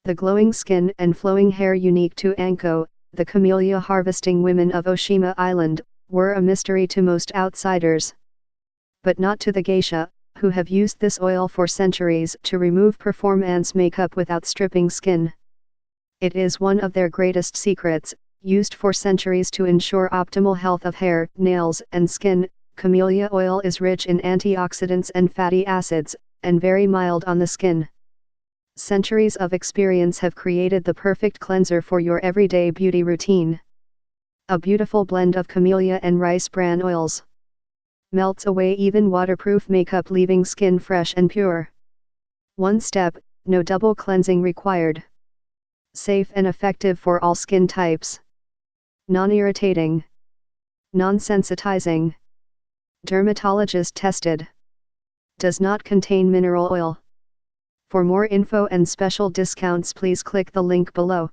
The glowing skin and flowing hair unique to Anko, the camellia harvesting women of Oshima Island, were a mystery to most outsiders. But not to the geisha, who have used this oil for centuries to remove performance makeup without stripping skin. It is one of their greatest secrets, used for centuries to ensure optimal health of hair, nails, and skin. Camellia oil is rich in antioxidants and fatty acids, and very mild on the skin. Centuries of experience have created the perfect cleanser for your everyday beauty routine. A beautiful blend of camellia and rice bran oils melts away even waterproof makeup, leaving skin fresh and pure. One step, no double cleansing required. Safe and effective for all skin types. Non-irritating. Non-sensitizing. Dermatologist tested. Does not contain mineral oil. For more info and special discounts, please click the link below.